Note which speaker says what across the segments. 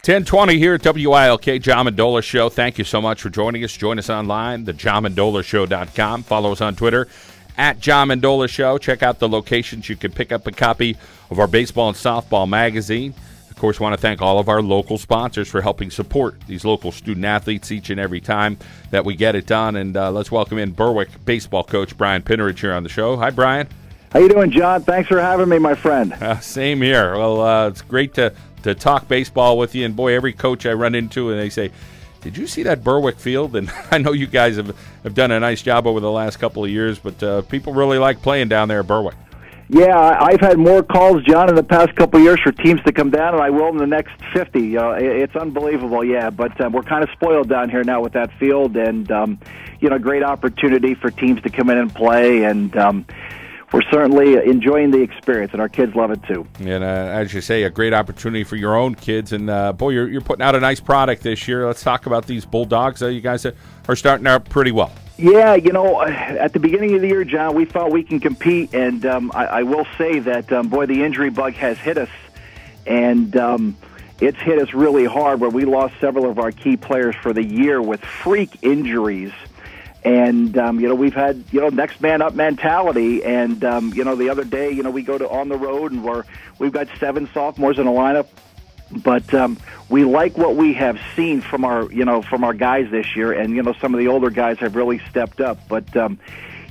Speaker 1: 10:20 here at WILK, John Mendola Show. Thank you so much for joining us. Join us online, thejohnmendolashow.com. Follow us on Twitter, at John Mendola Show. Check out the locations. You can pick up a copy of our baseball and softball magazine. Of course, want to thank all of our local sponsors for helping support these local student-athletes each and every time that we get it done. And let's welcome in Berwick baseball coach Brian Pinterich here on the show. Hi, Brian.
Speaker 2: How you doing, John? Thanks for having me, my friend.
Speaker 1: Same here. Well, it's great to talk baseball with you. And, boy, every coach I run into, and they say, did you see that Berwick field? And I know you guys have done a nice job over the last couple of years, but people really like playing down there at Berwick.
Speaker 2: Yeah, I've had more calls, John, in the past couple of years for teams to come down, and I will in the next 50. It's unbelievable, yeah. But we're kind of spoiled down here now with that field, and, great opportunity for teams to come in and play, and we're certainly enjoying the experience, and our kids love it too.
Speaker 1: And as you say, a great opportunity for your own kids. And, boy, you're putting out a nice product this year. Let's talk about these Bulldogs. You guys are starting out pretty well.
Speaker 2: Yeah, at the beginning of the year, John, we thought we can compete, and I will say that, the injury bug has hit us, and it's hit us really hard where we lost several of our key players for the year with freak injuries. And, we've had, next man up mentality. And, the other day, we go to on the road and we've got 7 sophomores in the lineup. But we like what we have seen from our guys this year. And, some of the older guys have really stepped up. But,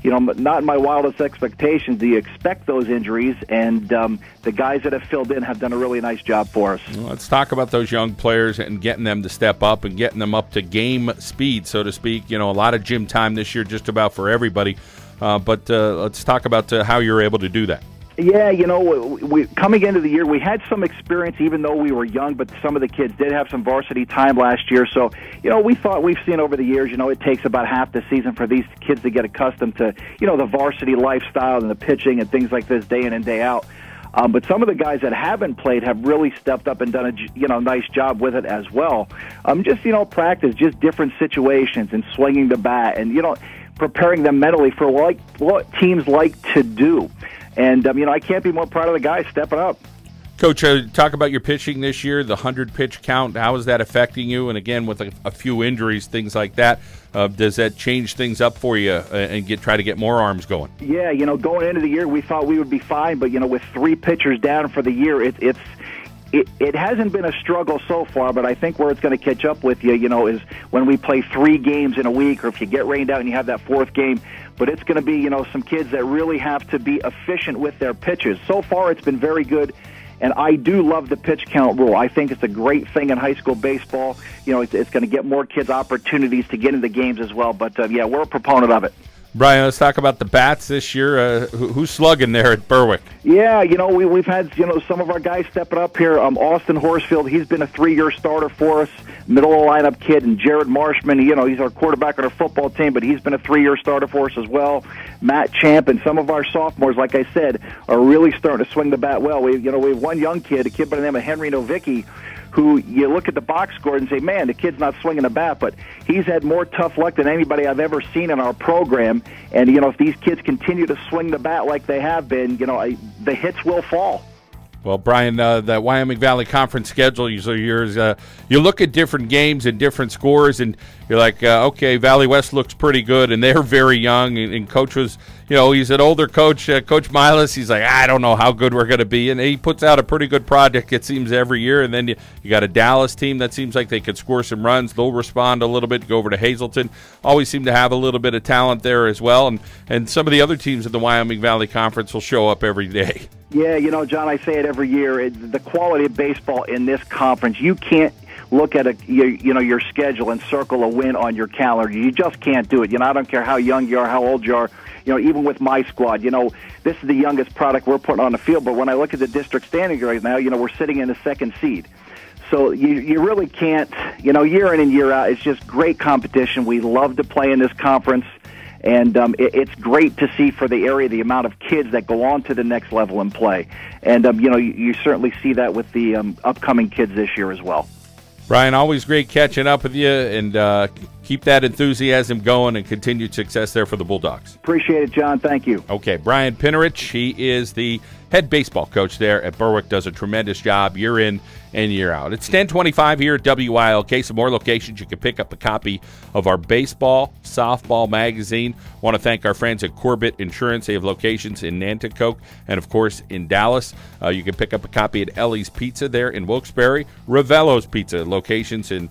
Speaker 2: not in my wildest expectations do you expect those injuries. And the guys that have filled in have done a really nice job for us.
Speaker 1: Well, let's talk about those young players and getting them to step up and getting them up to game speed, so to speak. A lot of gym time this year just about for everybody. But let's talk about how you're able to do that.
Speaker 2: Yeah, we coming into the year, we had some experience even though we were young, but some of the kids did have some varsity time last year. So, we've seen over the years, it takes about half the season for these kids to get accustomed to, the varsity lifestyle and the pitching and things like this day in and day out. But some of the guys that haven't played have really stepped up and done a nice job with it as well. Practice, just different situations and swinging the bat and, preparing them mentally for what teams like to do. And, I can't be more proud of the guys stepping up.
Speaker 1: Coach, talk about your pitching this year, the 100-pitch count. How is that affecting you? And, again, with a few injuries, things like that, does that change things up for you and try to get more arms going? Yeah,
Speaker 2: going into the year, we thought we would be fine. But, with 3 pitchers down for the year, it hasn't been a struggle so far, but I think where it's going to catch up with you, is when we play 3 games in a week, or if you get rained out and you have that 4th game. But it's going to be, some kids that really have to be efficient with their pitches. So far, it's been very good, and I do love the pitch count rule. I think it's a great thing in high school baseball. It's going to get more kids opportunities to get into games as well. But, we're a proponent of it.
Speaker 1: Brian, let's talk about the bats this year. Who's slugging there at Berwick?
Speaker 2: Yeah, we've had, some of our guys stepping up here. Austin Horsfield, he's been a 3-year starter for us, middle of the lineup kid. And Jared Marshman, he's our quarterback on our football team, but he's been a 3-year starter for us as well. Matt Champ and some of our sophomores, like I said, are really starting to swing the bat well. We have one young kid, a kid by the name of Henry Novicki, who you look at the box score and say, man, the kid's not swinging a bat, but he's had more tough luck than anybody I've ever seen in our program. And, if these kids continue to swing the bat like they have been, the hits will fall. Well,
Speaker 1: Brian, that Wyoming Valley Conference schedule, you look at different games and different scores, and you're like, okay, Valley West looks pretty good, and they're very young, and Coach was, he's an older coach, Coach Milas. He's like, I don't know how good we're going to be, and he puts out a pretty good project, it seems, every year. And then you got a Dallas team that seems like they could score some runs. They'll respond a little bit, go over to Hazleton. Always seem to have a little bit of talent there as well, and some of the other teams in the Wyoming Valley Conference will show up every day.
Speaker 2: Yeah, John, I say it every year. The quality of baseball in this conference, you can't look at your schedule and circle a win on your calendar. You just can't do it. I don't care how young you are, how old you are. Even with my squad, this is the youngest product we're putting on the field. But when I look at the district standings right now, we're sitting in the 2nd seed. So you really can't, year in and year out, it's just great competition. We love to play in this conference. And it's great to see for the area the amount of kids that go on to the next level and play. And, you certainly see that with the upcoming kids this year as well.
Speaker 1: Brian, always great catching up with you, and keep that enthusiasm going and continued success there for the Bulldogs.
Speaker 2: Appreciate it, John. Thank you.
Speaker 1: Okay, Brian Pinterich, he is the head baseball coach there at Berwick, does a tremendous job year in and year out. It's 10:25 here at WILK. Some more locations. You can pick up a copy of our baseball, softball magazine. Want to thank our friends at Corbett Insurance. They have locations in Nanticoke and, of course, in Dallas. You can pick up a copy at Ellie's Pizza there in Wilkes-Barre. Ravello's Pizza, locations in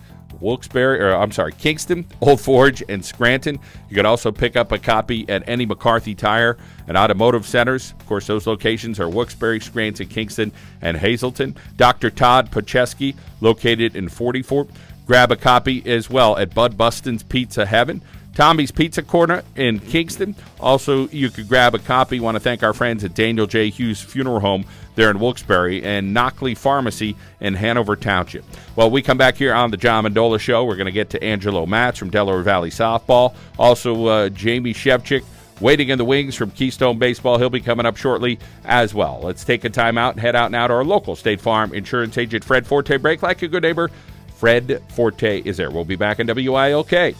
Speaker 1: Kingston, Old Forge, and Scranton. You can also pick up a copy at any McCarthy Tire and Automotive Centers. Of course, those locations are Wilkes-Barre, Scranton, Kingston, and Hazleton. Dr. Todd Pacheski, located in 44. Grab a copy as well at Bud Bustin's Pizza Heaven. Tommy's Pizza Corner in Kingston. Also, you could grab a copy. Want to thank our friends at Daniel J. Hughes Funeral Home there in Wilkes-Barre and Knockley Pharmacy in Hanover Township. Well, we come back here on the John Mendola Show. We're going to get to Angelo Matz from Delaware Valley Softball. Also, Jamie Shevchik waiting in the wings from Keystone Baseball. He'll be coming up shortly as well. Let's take a time out and head out now to our local State Farm insurance agent, Fred Forte. Break like a good neighbor. Fred Forte is there. We'll be back in WILK.